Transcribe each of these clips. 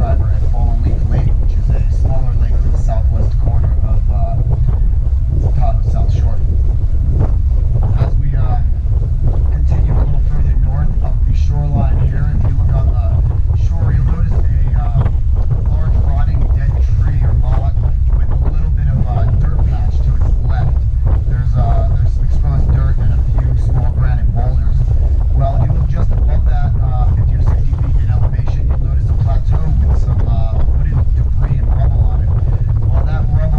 driver at Fallen Leaf Lake, which is a smaller lake to the southwest corner of Tahoe's South Shore. As we continue a little further north up the shoreline here, if you look on the shore, you'll notice a large rotting dead tree or log with a little bit of dirt patch to its left. There's some exposed dirt and a few small granite boulders. Well, if you look just above that, 50 or 60 feet in elevation, you'll notice a plateau with some wooded debris and rubble on it. Well, that rubble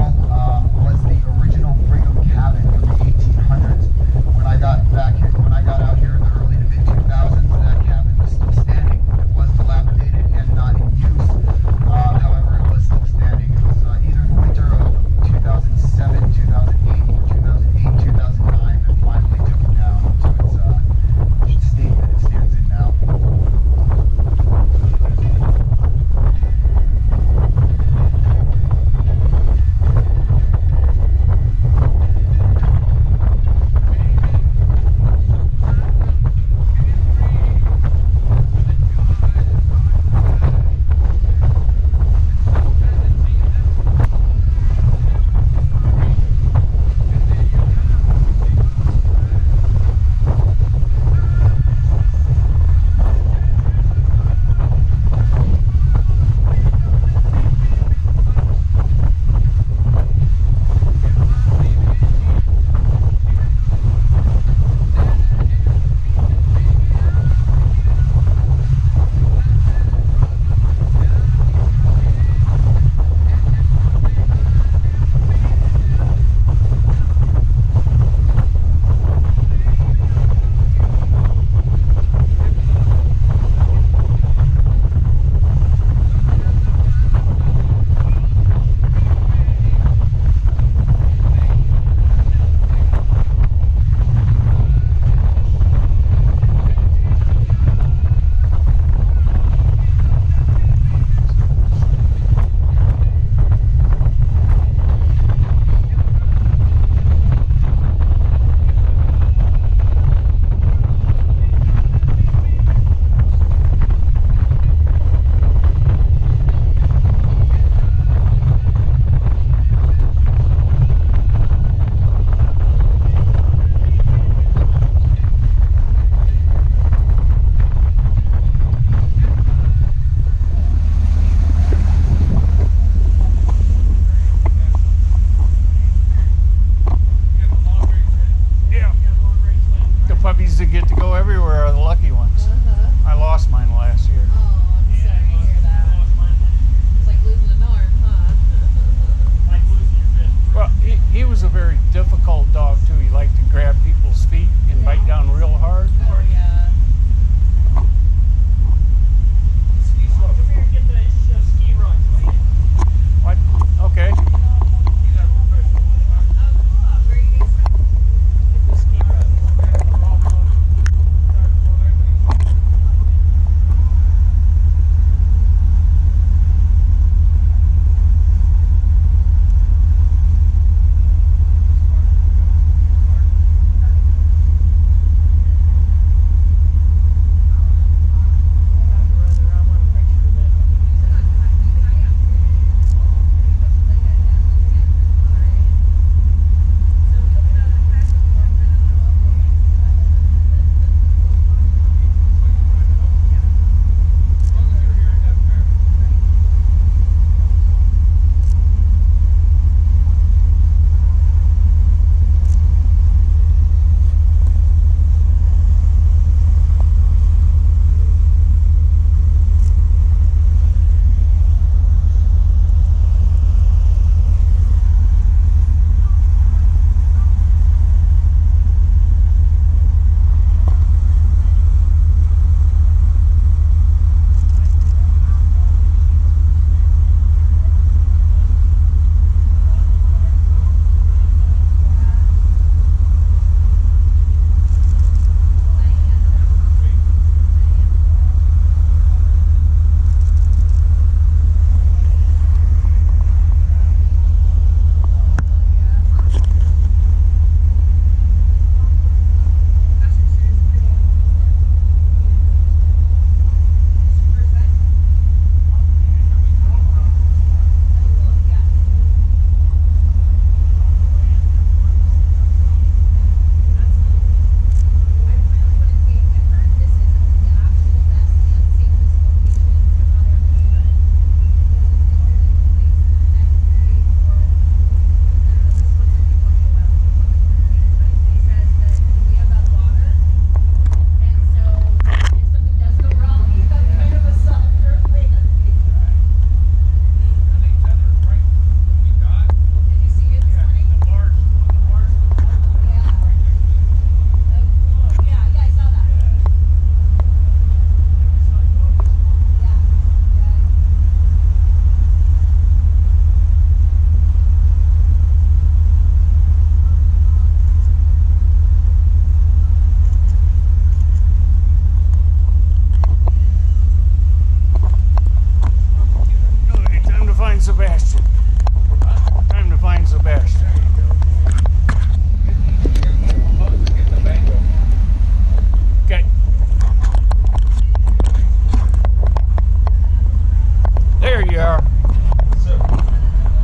the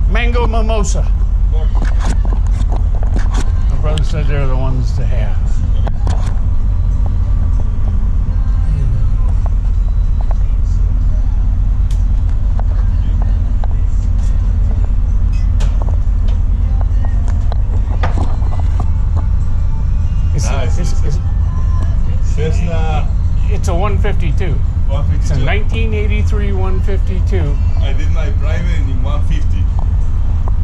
mango mimosa. My brother said they're the ones to have. It's a 152. 152. It's a 1983 152. I did my private in 150.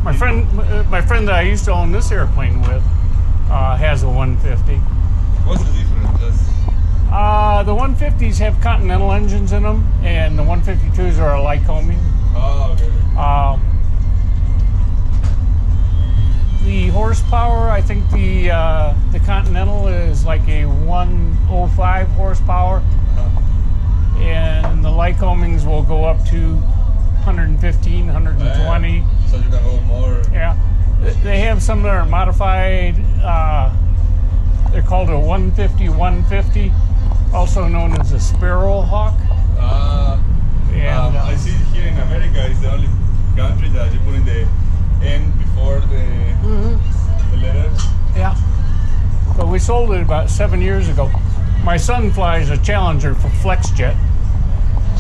My friend that I used to own this airplane with has a 150. What's the difference? The 150s have Continental engines in them, and the 152s are a Lycoming. Oh, okay. The horsepower, I think the Continental is like a 105 horsepower, and the Lycomings will go up to 115, 120. So you can go more. Yeah, they have some that are modified. They're called a 150, also known as a Sparrowhawk. I see it here in America. It's the only country that you put in the N before the letters. Yeah, but we sold it about 7 years ago. My son flies a Challenger for FlexJet. A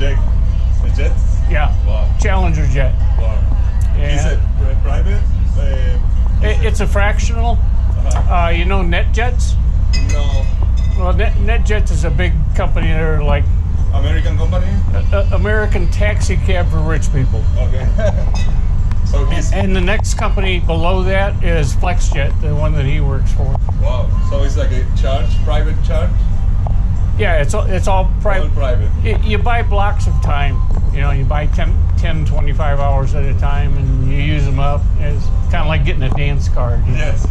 jet? Yeah. Wow. Challenger jet. Wow. Is it private? It's a fractional. You know NetJets? No. Well, NetJets is a big company. They're like American company? American taxi cab for rich people. Okay. So and the next company below that is FlexJet, the one that he works for. Wow. So it's like a private charge? Yeah, it's all private. All private. You buy blocks of time. You know, you buy 10, 25 hours at a time, and you use them up. It's kind of like getting a dance card. Yes.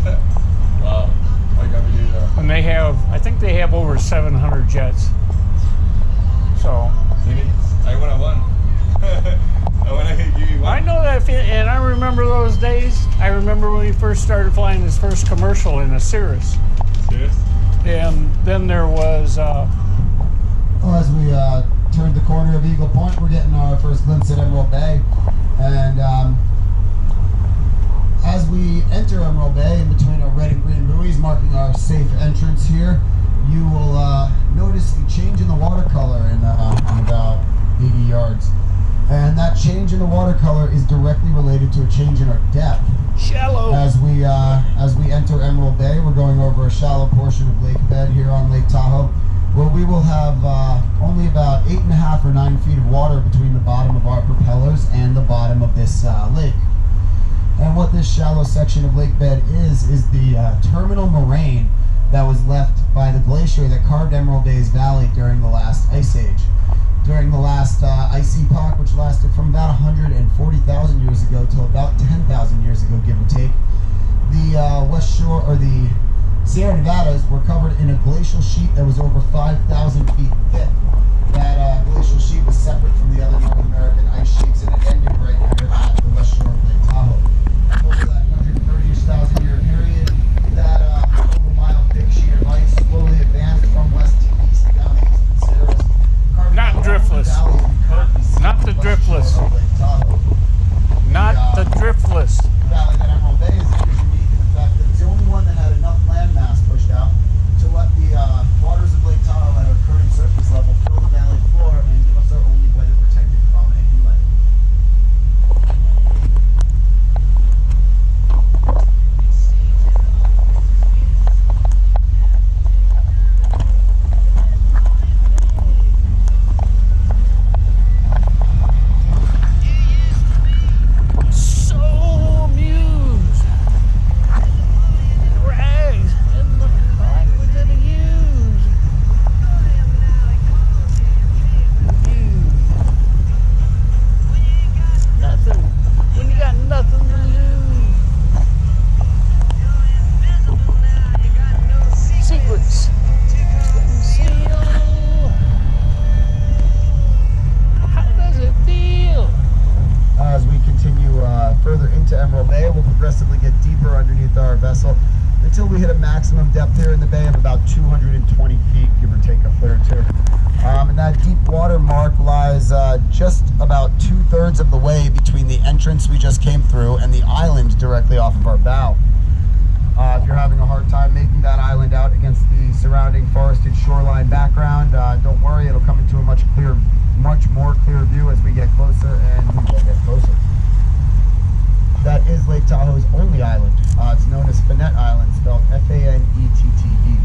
Wow. I can't believe that. And they have, I think they have over 700 jets. So. I want one. I want to give you one. I know that, and I remember those days. I remember when we first started flying his first commercial in a Cirrus. Serious? And then there was... Well, as we turned the corner of Eagle Point, we're getting our first glimpse at Emrald Bay. And as we enter Emrald Bay, in between our red and green buoys marking our safe entrance here, you will notice a change in the watercolor in about 80 yards. And that change in the watercolor is directly related to a change in our depth. Shallow. As we enter Emrald Bay, we're going over a shallow portion of lake bed here on Lake Tahoe, where we will have only about 8.5 or 9 feet of water between the bottom of our propellers and the bottom of this lake. And what this shallow section of lake bed is the terminal moraine that was left by the glacier that carved Emrald Bay's valley during the last ice age. During the last ice epoch, which lasted from about 140,000 years ago to about 10,000 years ago, give or take, the west shore, or the Sierra Nevadas, were covered in a glacial sheet that was over 5,000 feet thick. That glacial sheet was separate from the other North American ice sheets, and it ended right here at the west shore of Lake Tahoe. Over that 130,000 year period, that over-mile thick sheet of ice slowly advanced from west to east down the eastern Sierras. Not driftless. Not the driftless. Not the driftless. The valley that Emrald Bay is unique in the fact that it's the only one that had enough land mass pushed out to let the waters of Lake Tahoe at our current surface level fill the valley floor and give us our only weather-protected prominent inlet. Until we hit a maximum depth here in the bay of about 220 feet, give or take a foot or two. And that deep water mark lies just about 2/3 2/3 of the way between the entrance we just came through and the island directly off of our bow. If you're having a hard time making that island out against the surrounding forested shoreline background, don't worry, it'll come into a much more clear view as we get closer and we will get closer. That is Lake Tahoe's only island. It's known as Fanette Island, spelled F-A-N-E-T-T-E.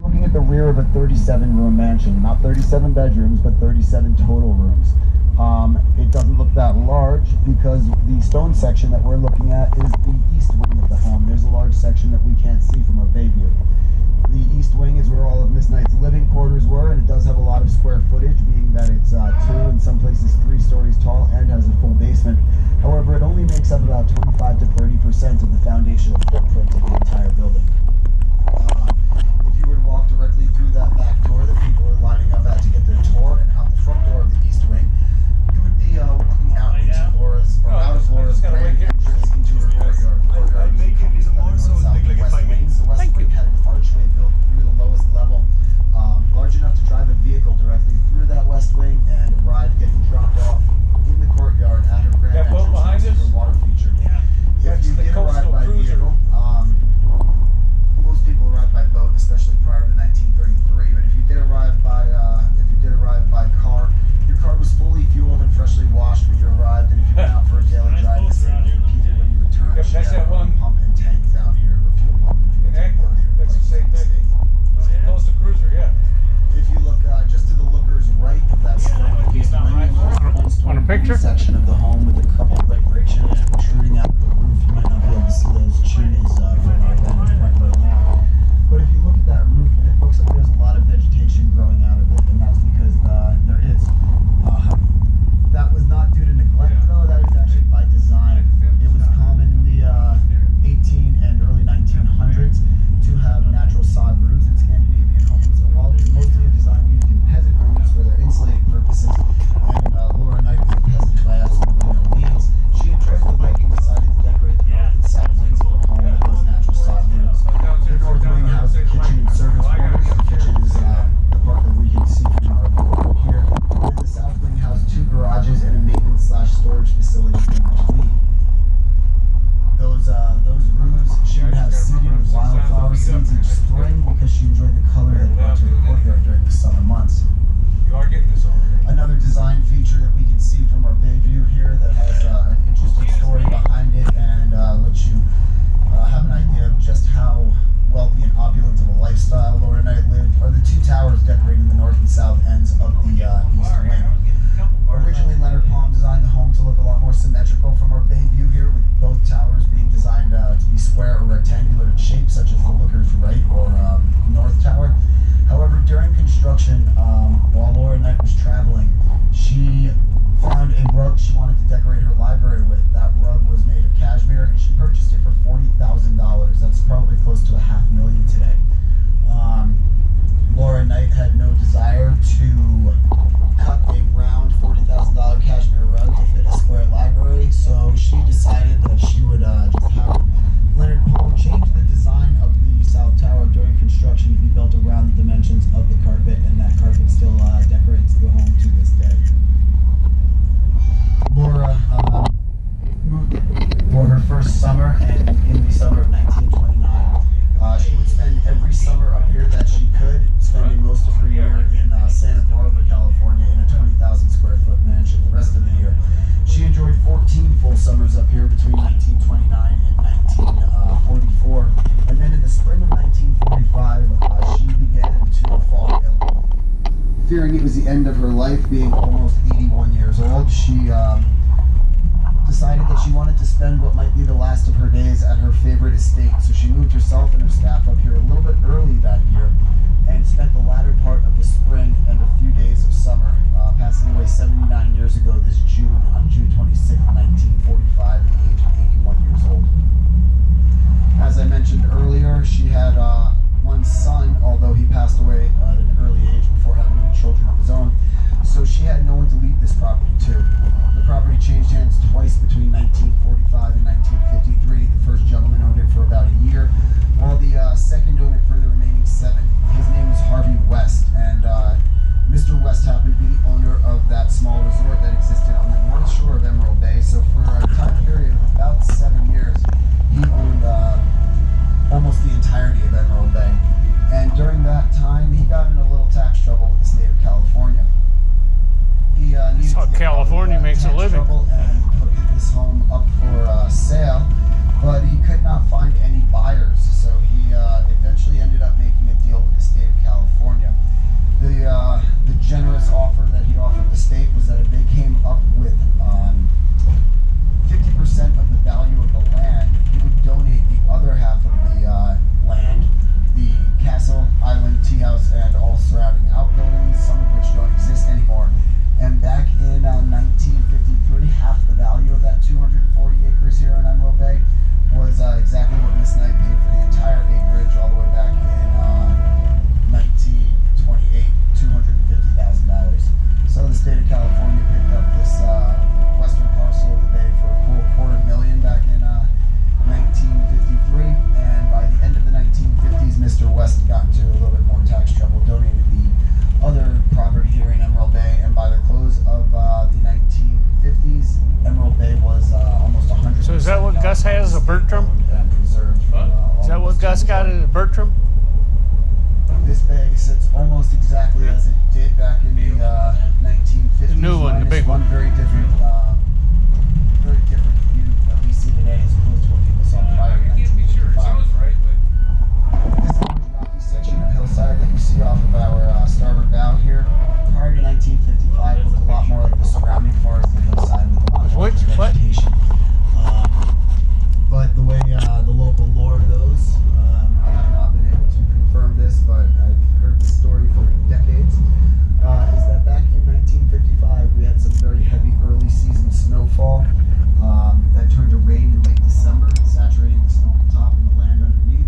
Looking at the rear of a 37-room mansion, not 37 bedrooms, but 37 total rooms. It doesn't look that large because the stone section that we're looking at is the east wing of the home. There's a large section that we can't see from our bay view. The east wing is where all of Miss Knight's living quarters were, and it does have a lot of square footage, being that it's 2, in some places 3 stories tall, and has a full basement. However, it only makes up about 25 to 30% of the foundational footprint of the entire building. If you were to walk directly through that back door that people are lining up at to get their tour, and out the front door of the east wing, you would be walking out into Laura's, or out of Laura's grand entrance into her courtyard. The courtyard is the west wing. The west wing had an archway built through the lowest level, large enough to drive a vehicle directly through that west wing and arrive getting dropped off in the courtyard at her grand entrance to her water feature. If you did arrive by vehicle, most people arrive by boat, especially prior to 1933. But if you did arrive by car, your car was fully fueled and freshly washed when you arrived, and if you went out for a daily drive, the same was repeated when you returned. She had a pump and tank down here, or fuel pump if you get to port here. That's the same thing. It's the Coastal Cruiser, yeah. If you look just to the looker's right of that Want a picture? section of the home with a couple of brick chimneys protruding out of the roof, you might not be able to see those chimneys from our vantage point right now. But if you look at that roof, it looks like there's a lot of vegetation growing out of it, and that's because there is. That was not due to neglect, though. That is actually by design. It was common in the 18 and early 1900s to have natural sod roofs in Scandinavian homes. So while it was mostly a design used in peasant homes for their insulating purposes, and Laura Knight was a peasant by absolutely no means, she enjoyed the light and decided to decorate the north and south wings of her home with those natural sod roofs. The north wing housed the kitchen and service quarters. The kitchen is the part that we can see from our view here. And the south wing housed 2 garages and a maintenance/storage facility in between. Those roofs, she would have seeded with wildflower seeds each spring because she enjoyed the color that it brought to her courtyard during the summer months. You are getting this already. Another design feature that we can see from our bay view here that has an interesting story behind it and lets you have an idea of just how wealthy and opulent of a lifestyle Laura Knight lived are the 2 towers decorating the north and south ends of the east wing. Originally, Leonard Palm designed the home to look a lot more symmetrical from our bay view here, with both towers being designed to be square or rectangular in shape, such as the looker's right or north tower. However, during construction, while Laura Knight was traveling, she found a rug she wanted to decorate her library with. That rug was made of cashmere, and she purchased it for $40,000. That's probably close to $500,000 today. Laura Knight had no desire to cut a round $40,000 cashmere rug to fit a square library, so she decided that she would just have Leonard Palm change the design of the south tower during construction to be built around the dimensions of the carpet, and that carpet still decorates the home to this day. Laura moved for her first summer, and in the summer of 1929, she would spend every summer up here that she could, spending most of her year in Santa Barbara, California, in a 20,000 square foot mansion the rest of the year. She enjoyed 14 full summers up here between 1929 and 1944, and then in the spring of 1945, she began to fall ill. Fearing it was the end of her life, being almost 81 years old, she decided that she wanted to spend what might be the last of her days at her favorite estate, so she moved herself and her staff up here a little bit early that year and spent the latter part of the spring and a few days of summer, passing away 79 years ago this June, on June 26, 1945, at the age of 81 years old. As I mentioned earlier, she had one son, although he passed away at an early age before having any children of his own, so she had no one to leave this property to. The property changed hands twice between 1945 and 1953. The first gentleman owned it for about a Bertram? And preserved for, Is that what Gus got at Bertram? This bay sits almost exactly as it did back in the 1950s. The new one, the big one. Very different view that we see today as opposed to what people saw prior to 1955. This large rocky section of hillside that you see off of our starboard bow here, prior to 1955, looked a lot more like the surrounding forest and hillside with a lot of vegetation. But the way the local lore goes, I have not been able to confirm this, but I've heard the story for decades, is that back in 1955 we had some very heavy early season snowfall that turned to rain in late December, saturating the snow on top and the land underneath.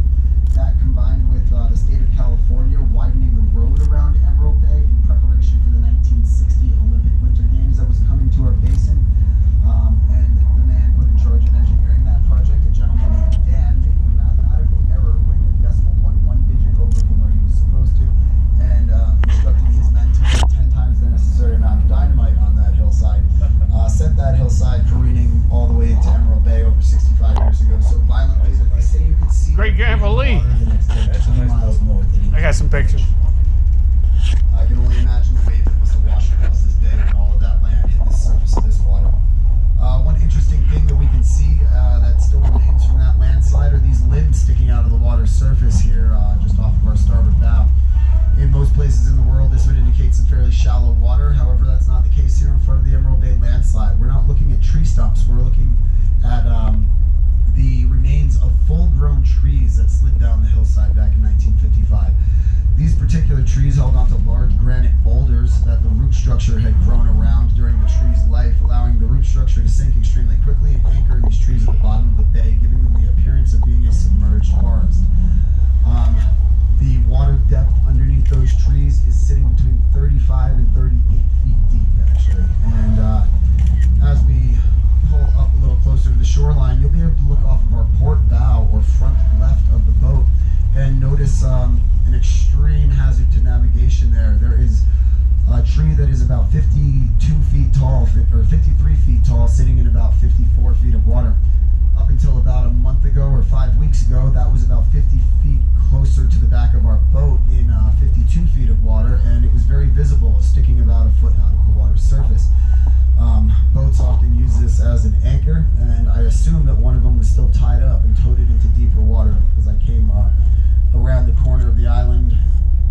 That combined with the state of California widening the road around Emrald Bay in preparation for the 1960 Olympic Winter Games that was coming to our basin. And the man put in charge of engineering that project, a gentleman named Dan, making a mathematical error, putting a decimal point 1 digit over from where he was supposed to, and instructing his men to put 10 times the necessary amount of dynamite on that hillside. Sent that hillside careening all the way into Emrald Bay over 65 years ago, so violently that they say you could see Great Grandpa Lee. the next day, 20 miles north. I got some pictures. I can only imagine the wave that must have washed across this bay when all of that land hit the surface of this water. One interesting thing that we can see that still remains from that landslide are these limbs sticking out of the water's surface here just off of our starboard bow. In most places in the world, this would indicate some fairly shallow water. However, that's not the case here in front of the Emrald Bay landslide. We're not looking at tree stumps. We're looking at the remains of full-grown trees that slid down the hillside back in 1955. These particular trees held onto large granite boulders that the root structure had grown around during the tree's life, allowing the root structure to sink extremely quickly and anchor these trees at the bottom of the bay, giving them the appearance of being a submerged forest. The water depth underneath those trees is sitting between 35 and 38 feet deep, actually. And as we pull up a little closer to the shoreline, you'll be able to look off of our port bow or front left of the boat and notice an extreme hazard to navigation there. There is a tree that is about 52 feet tall, or 53 feet tall, sitting in about 54 feet of water. Up until about a month ago or 5 weeks ago, that was about 50 feet closer to the back of our boat in 52 feet of water, and it was very visible, sticking about a foot out of the water's surface. Boats often use this as an anchor, and I assume that one of them was still tied up and towed it into deeper water, because I came around the corner of the island,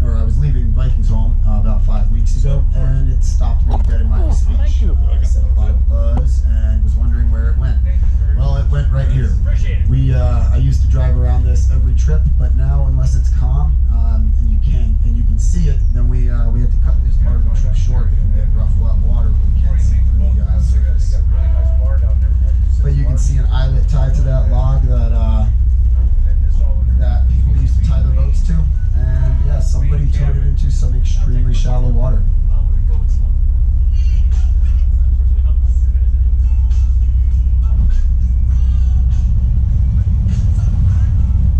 or I was leaving Vikings home about 5 weeks ago, and it stopped me dead in my speech. Thank you. I said a lot of buzz and was wondering where it went. Well, it went right here. I used to drive around this every trip, but now unless it's calm and you can see it, then we had to cut this part of the trip short if we get rough water. We can't see through the surface. But you can see an eyelet tied to that log that people used to tie their boats to, and yeah, somebody towed it into some extremely shallow water.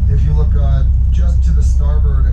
If you look just to the starboard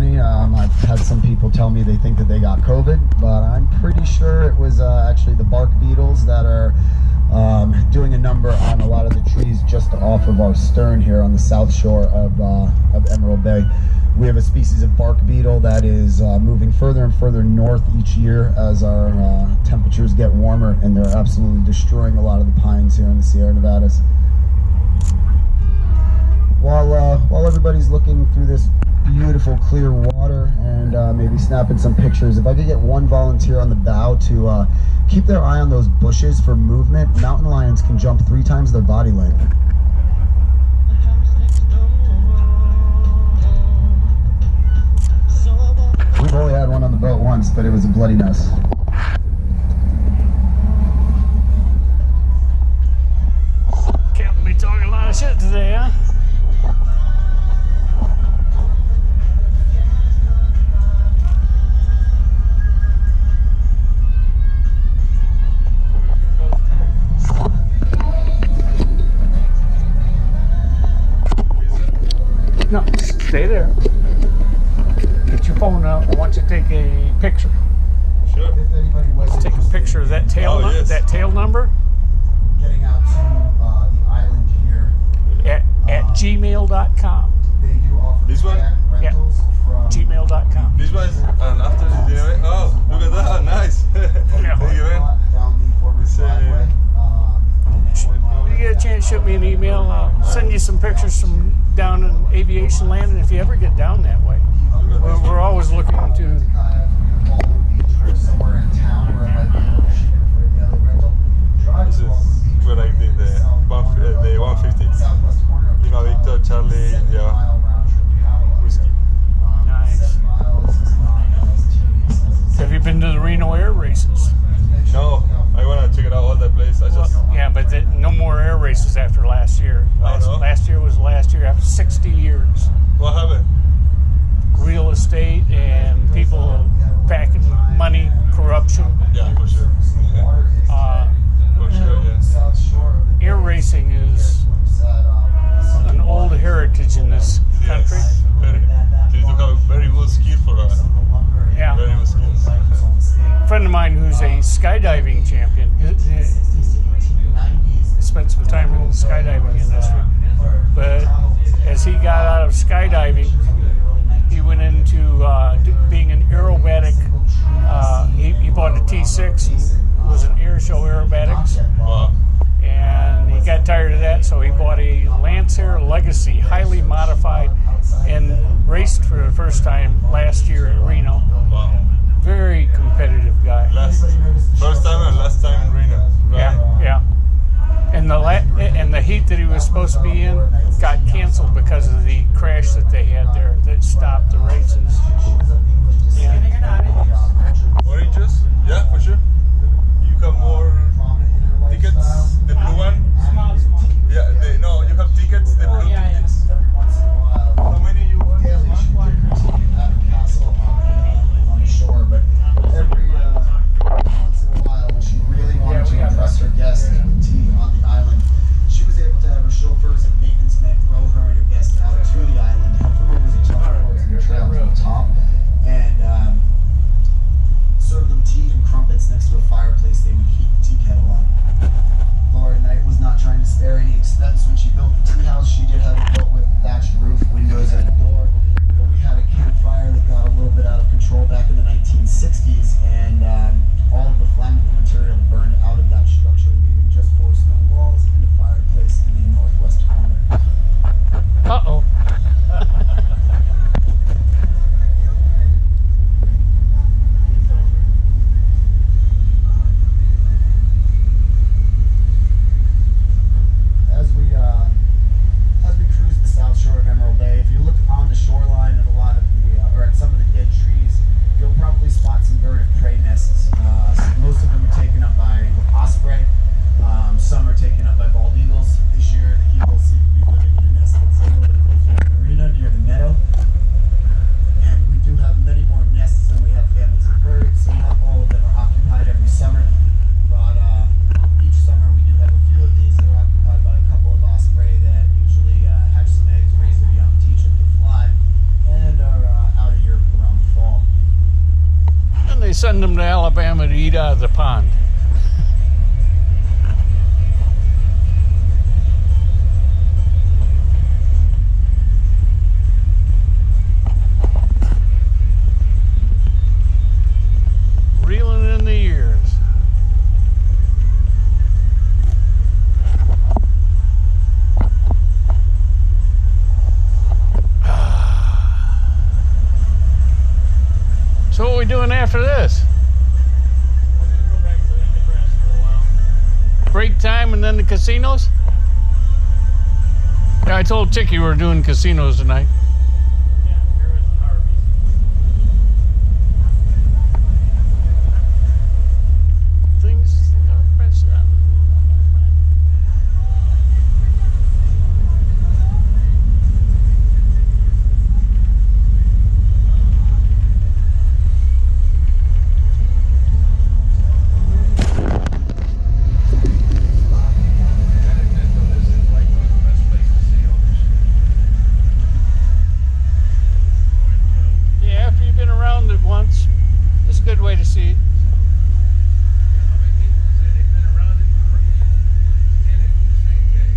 2020. I've had some people tell me they think that they got COVID, but I'm pretty sure it was actually the bark beetles that are doing a number on a lot of the trees just off of our stern here on the south shore of Emrald Bay. We have a species of bark beetle that is moving further and further north each year as our temperatures get warmer, and they're absolutely destroying a lot of the pines here in the Sierra Nevadas. While everybody's looking through this beautiful clear water and maybe snapping some pictures, if I could get one volunteer on the bow to keep their eye on those bushes for movement. Mountain lions can jump 3 times their body length. We've only had one on the boat once, but it was a bloody mess. Can't be talking a lot of shit today, huh? No, stay there. Get your phone out. I want you to take a picture. Sure. If anybody was Take a picture of that tail, yes. that tail number getting out to the island here, at gmail.com. they do offer This one? kayak rentals from Gmail.com. This one, and after the dinner, oh, look at that, nice. Thank you, man. down the Forbes driveway. If you get a chance, shoot me an email. I'll send you some pictures from down in aviation land, and if you ever get down that way, we're always looking to. Somewhere in town where I might be able to shoot for a daily rental. Drive This to Walton is Beach, where I did the 150. southwest corner of Lima Victor, Charlie, yeah, whiskey. Nice. 7 miles is not as tedious as Have you been to the Reno air races? No, I want to check it out all the place. I just, Yeah, but no more air races after last year. no? Last year was last year after 60 years. what happened? Real estate and people packing money, corruption. Yeah, for sure. Yeah. For sure, yeah. Air racing is an old heritage in this country. Yes. You need to have very good skill for that. Yeah. Very good skills. A friend of mine who's a skydiving champion spent some time in the skydiving industry. But as he got out of skydiving, he went into being an aerobatic. He bought a T6 and was an air show aerobatics. Wow. And he got tired of that, so he bought a Lancer Legacy, highly modified, and raced for the first time last year at Reno. Wow. Very competitive guy. First time and last time in Reno. Right? Yeah, yeah. And the heat that he was supposed to be in got canceled because of the crash that they had there that stopped the races. Yeah. Oranges? Yeah, for sure. You have more tickets. The blue one? Yeah, no, you have tickets, the blue tickets. How many you want? On the shore, but every once in a while, when she really wanted to impress her guests with tea on the island, she was able to have her chauffeurs and maintenance men row her and her guests out send them to Alabama to eat out of the pond. Reeling in the years. So what are we doing after this? We're gonna go back to Nebraska for a while. Break time and then the casinos? Yeah, I told Chicky we were doing casinos tonight. Yeah, here is the Harvey's. Things yeah, after you've been around it once, it's a good way to see it. How many people say they've been around it in it the same day?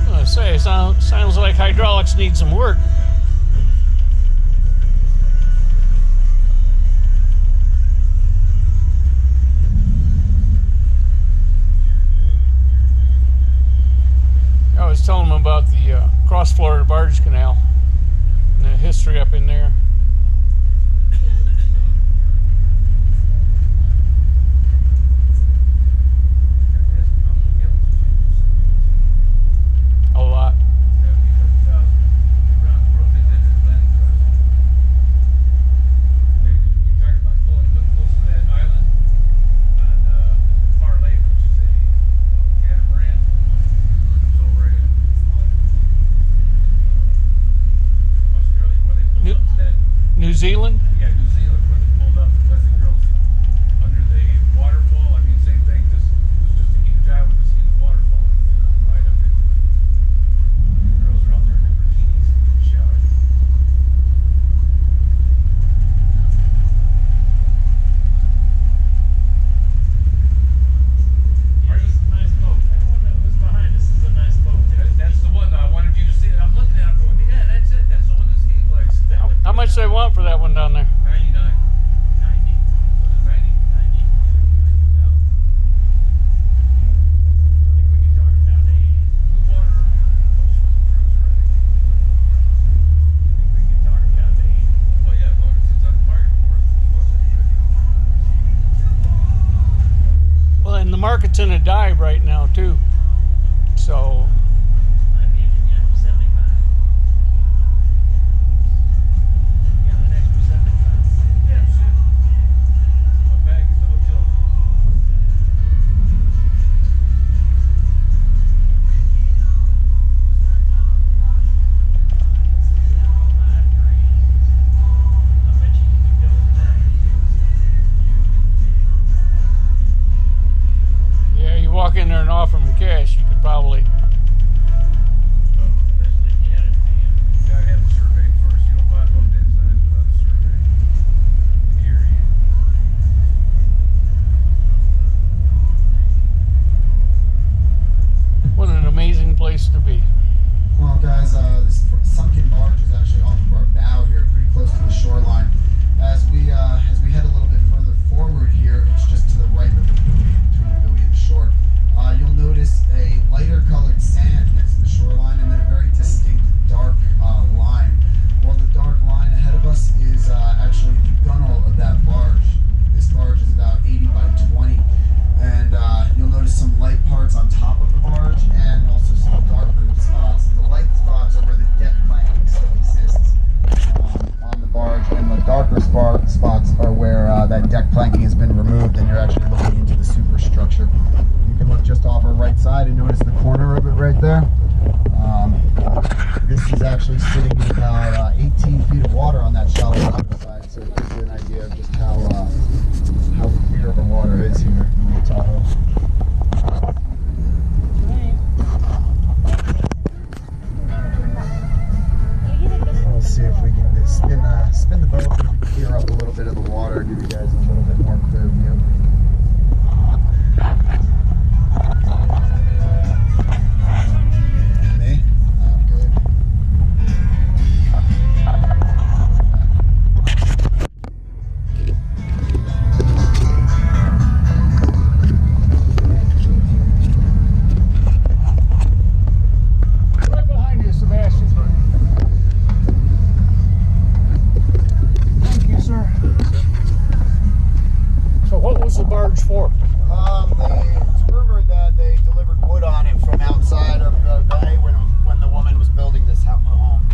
I say, sounds like hydraulics need some work. I was telling them about the Cross Florida Barge Canal and the history up in there. A lot. New Zealand? Yeah, New Zealand, where they pulled up and let the girls under the waterfall. I mean, same thing, just a huge island, just huge waterfall. Right up in. The girls are out there in their bikinis in the shower. Yeah, this is a nice boat. That one that was behind us is a nice boat too. That's the one that I wanted you to see. I'm looking at it going, yeah, that's it. That's the one that ski likes. How much do they want for that one down there? 99. 90. Was it 90? 90. 90,000. I think we can talk it down to 80. Blue water, cruiser, I think. I think we can talk it down to 80. Well, yeah, as long as it's on the market for it, too much anyway. Well, and the market's in a dive right now too. So Might be interesting for 75. Got an extra 75. Yeah, shit. My bag is the hotel. I bet you could go for that. yeah, you walk in there and offer them cash, you could probably bit of the water, give you guys a little bit more clear view. Me? I'm good. Right behind you, Sebastian. Thank you, sir. So what was the barge for? It's rumored that they delivered wood on it from outside of the bay when the woman was building this home.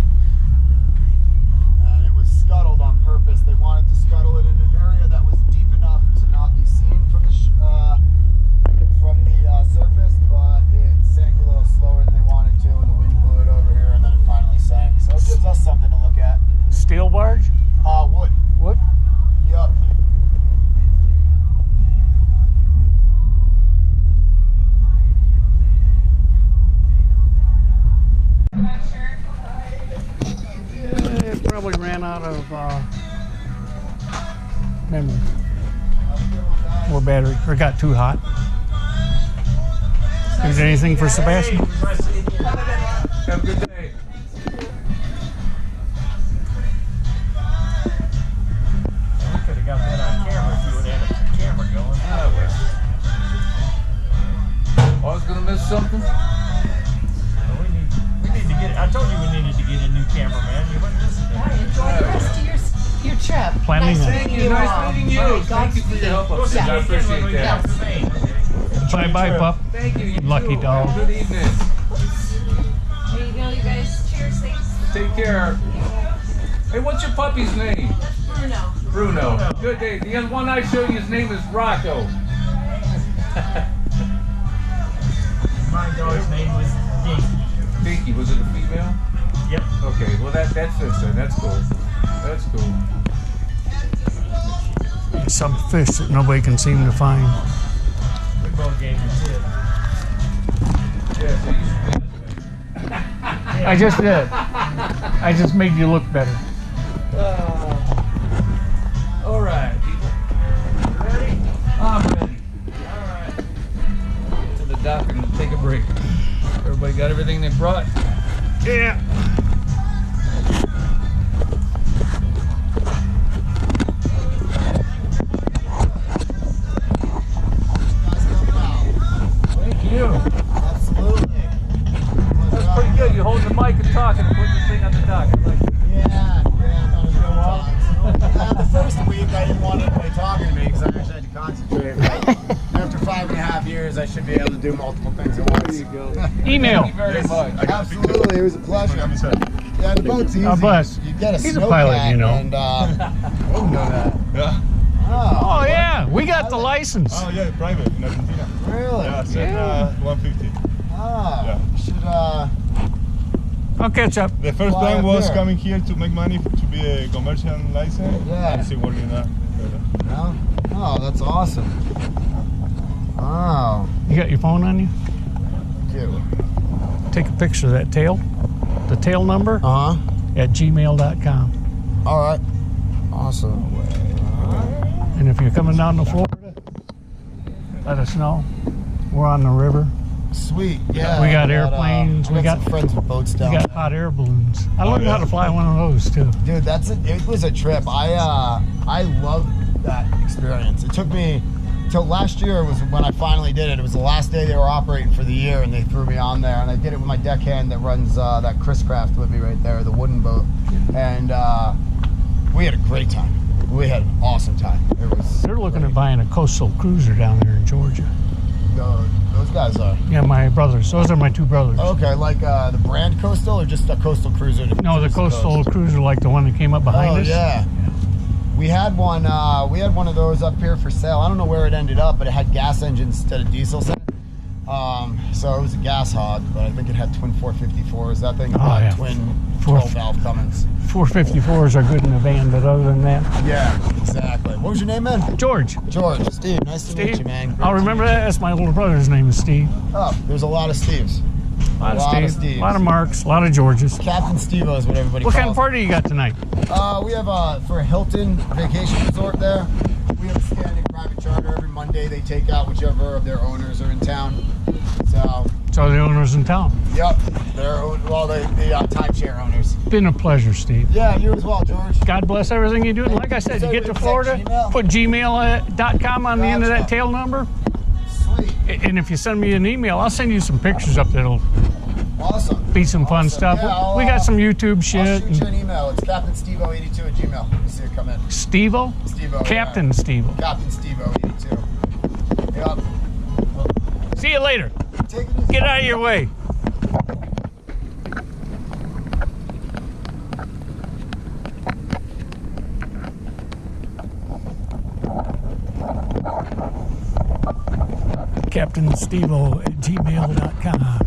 And it was scuttled on purpose. They wanted to scuttle it in an area that was deep enough to not be seen from the surface, but it sank a little slower than they wanted to, and the wind blew it over here, and then it finally sank. So it gives us something to look at. Steel barge? Wood. Wood? Yup. It probably ran out of memory or battery, or got too hot. Is there anything for Sebastian? Have a good day. We could have got that on camera if you would have had a camera going. I was gonna miss something. We need to get. I told you we needed to get a new cameraman. You wouldn't listen to me. Enjoy the rest of your trip. Planning nice on- meeting Thank you. Nice meeting you. All right, Thank you for your help. Godspeed. I appreciate Yeah. that. Bye-bye, pup. Thank you. You Lucky too. dog. Have a good evening. There you go, you guys. Cheers, thanks. Take care. Hey, what's your puppy's name? Bruno. Bruno. Good day. The other one I showed you, his name is Rocco. My dog's name was Dinky. Dinky, was it a female? Yep. Okay, well that's it then. That's cool. That's cool. Some fish that nobody can seem to find. We both gave him a tip. Yeah, so you I just did. I just made you look better. all right, people. Ready? I'm ready. All right. Get to the dock and take a break. Everybody got everything they brought? Yeah. Thank you. Absolutely. That's pretty good. You're holding the mic and talking and putting the thing on the dock. I like it. Yeah, not a good time. The first week I didn't want anybody talking to me because I actually had to concentrate. But after 5.5 years, I should be able to do multiple things at once. There you go. Email. Thank you very much. Absolutely, it was a pleasure. Yeah, the boat's easy. God bless. You get a He's a snowcat pilot, you know. And, I didn't know that. Yeah. Oh, yeah. We got the license. Oh yeah, private in Argentina. Really? Yeah, said Yeah. 150. Ah, Yeah. you should, I'll catch up. The first Fly plan up was here. coming here to make money to be a commercial license. Yeah. And see working out. no? Oh, that's awesome. Wow. You got your phone on you? Cute. Take a picture of that tail. The tail number Uh-huh. at gmail.com. All right. Awesome. And if you're coming down to Florida, let us know. We're on the river. Sweet. Yeah. We got I airplanes, I we got got- some friends with boats We down got there. hot air balloons. I learned yeah. how to fly one of those too. Dude, it was a trip. I loved that experience. It took me till last year was when I finally did it. It was the last day they were operating for the year, and they threw me on there, and I did it with my deckhand that runs that Chris Craft with me right there, the wooden boat, and we had a great time. We had an awesome time. It was. They're looking at buying a coastal cruiser down there in Georgia. Those guys are. Yeah, my brothers. Those are my two brothers. Okay, like the brand Coastal or just a coastal cruiser? No, the coastal cruiser, like the one that came up behind Oh us. yeah. We had one. We had one of those up here for sale. I don't know where it ended up, but it had gas engines instead of diesel. So it was a gas hog, but I think it had twin 454s. That thing had yeah. twin Four- 12 valve Cummins. 454s are good in the van, but other than that, Yeah, exactly. What was your name, man? George. George. Steve. Nice to meet Steve. you, man. Great I'll to remember meet you. that. That's my little brother's name is Steve. Oh, there's a lot of Steves. A lot of Steves. Steves. A lot of Marks. A lot of Georges. Captain Steve-O is what everybody What calls kind of party you got tonight? We have for Hilton Vacation Resort there. We have a standing private charter every Monday. They take out whichever of their owners are in town. So the owners in town. Yep, they're the timeshare owners. Been a pleasure, Steve. Yeah, you as well, George. God bless everything you do. And like I said, you get to Florida, put gmail.com on the end of that tail number. Sweet. And if you send me an email, I'll send you some pictures up that'll Awesome. be some fun stuff. Yeah, we got some YouTube I'll shit. shoot you an email. It's CaptainStevo82@gmail. Let me see it come in. Steve-O? Steve-O. Captain Steve-O. Captain Steve-O82. Yep. See you later. Take it easy. Get out of your way. CaptainStevo@gmail.com.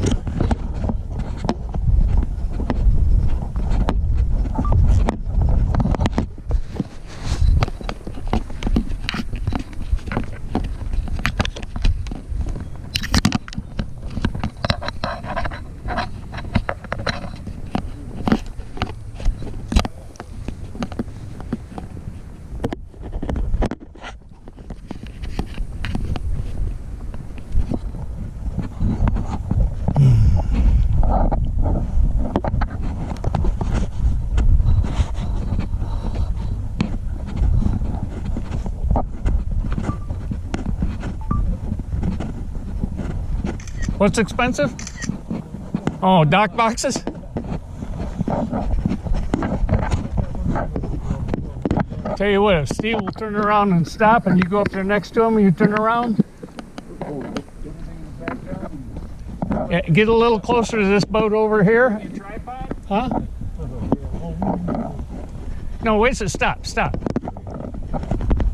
What's expensive? Oh, dock boxes? Tell you what, if Steve will turn around and stop and you go up there next to him and you turn around. Yeah, get a little closer to this boat over here. Huh? No, wait a second, stop.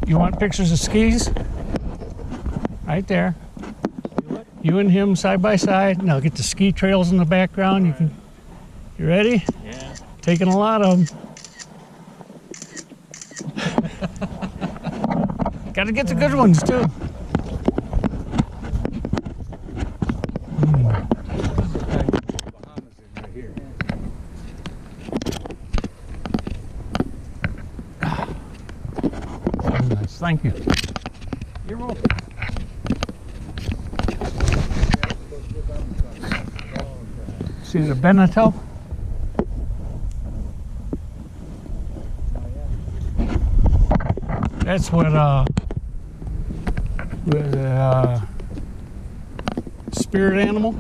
You want pictures of skis? Right there. You and him side by side. Now get the ski trails in the background. You ready? Yeah. Taking a lot of them. Got to get the good ones too. Very nice. Thank you. You're welcome. See the Beneteau? That's what spirit animal.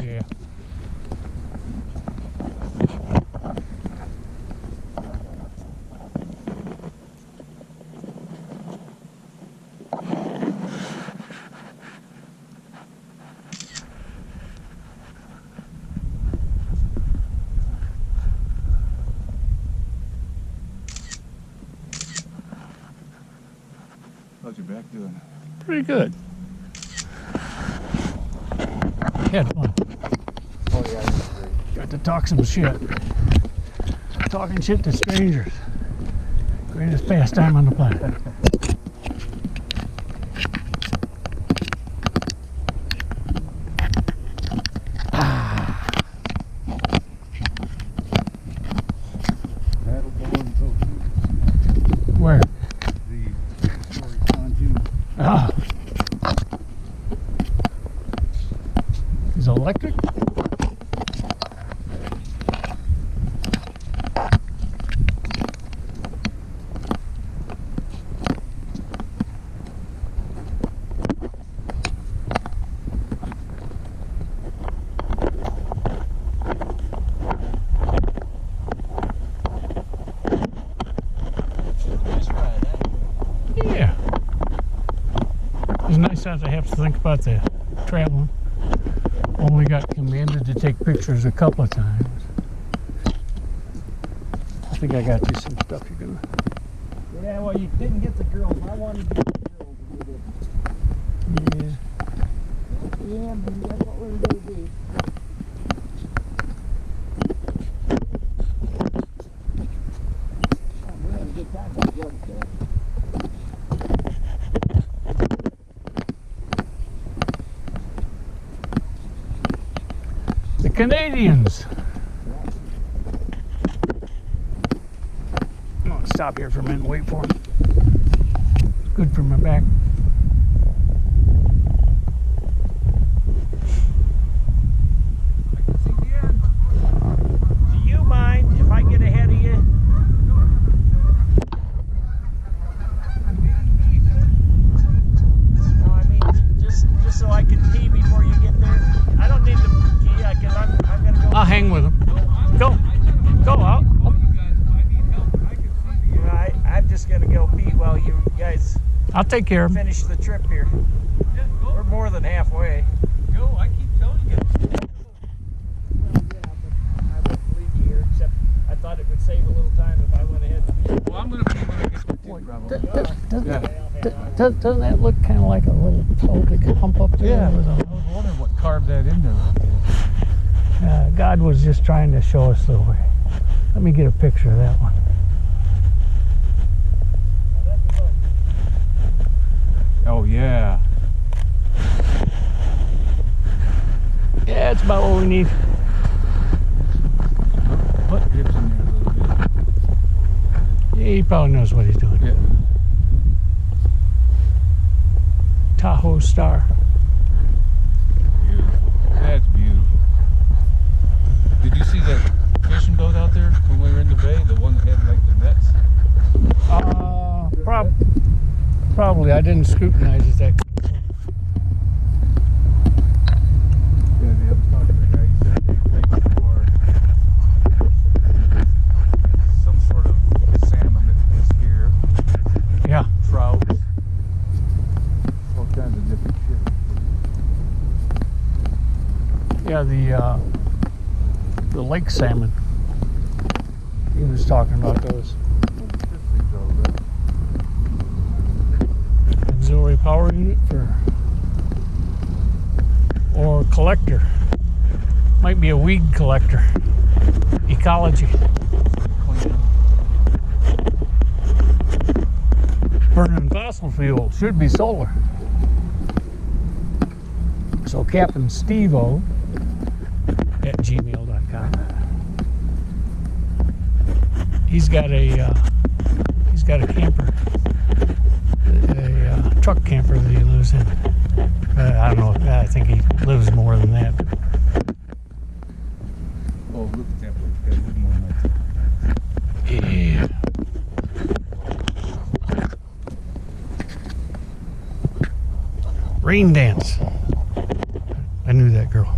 Yeah. How's your back doing? Pretty good. Had fun. Oh, yeah, that's great. Got to talk some shit. Talking shit to strangers. Greatest pastime on the planet. Where? Ah. Is it electric? Yeah. It's nice not to have to think about the traveling. Only got commanded to take pictures a couple of times. I think I got you some stuff you're gonna. Yeah, well, you didn't get the girls. I wanted to get the girls. And you did. Yeah. Yeah, but that's what we're going to do. Oh, we had a good time with the girls there. Canadians. I'm gonna stop here for a minute and wait for him. Good for my back. Do you mind if I get ahead of you? No, I mean just so I can pee before you get there. I don't need the key because I'm gonna go. I'll hang with him. Go out. I'm just gonna go pee while you guys I'll take care of him. finish the trip here. We're more than halfway. Go, I keep telling you. I wouldn't leave you here, except I thought it would save a little time if I went ahead. Well, I'm gonna be when I get to Doesn't that look kind of like a little pelvic hump up there? Yeah. With I was wondering what carved that in there like this. God was just trying to show us the way. Let me get a picture of that one. Oh yeah. Yeah, it's about what we need. Butt grips in there a little bit. Yeah, he probably knows what he's doing. Yeah. Tahoe Star. Beautiful. That's beautiful. Did you see that fishing boat out there when we were in the bay? The one that had like the nets? Probably. I didn't scrutinize it that closely. Yeah, I was talking to the guy. He said they think for some sort of salmon that is here. Yeah. Trout. All kinds of different shit. Yeah, the lake salmon. He was talking about those. This thing's all right. Auxiliary power unit or collector. Might be a weed collector. Ecology. Clean. Burning fossil fuel. Should be solar. So Captain Steve-O at gmail.com. He's got a camper. A truck camper that he lives in. I don't know. I think he lives more than that. Oh, look at that one. Yeah, look more like that. Yeah. Rain dance. I knew that girl.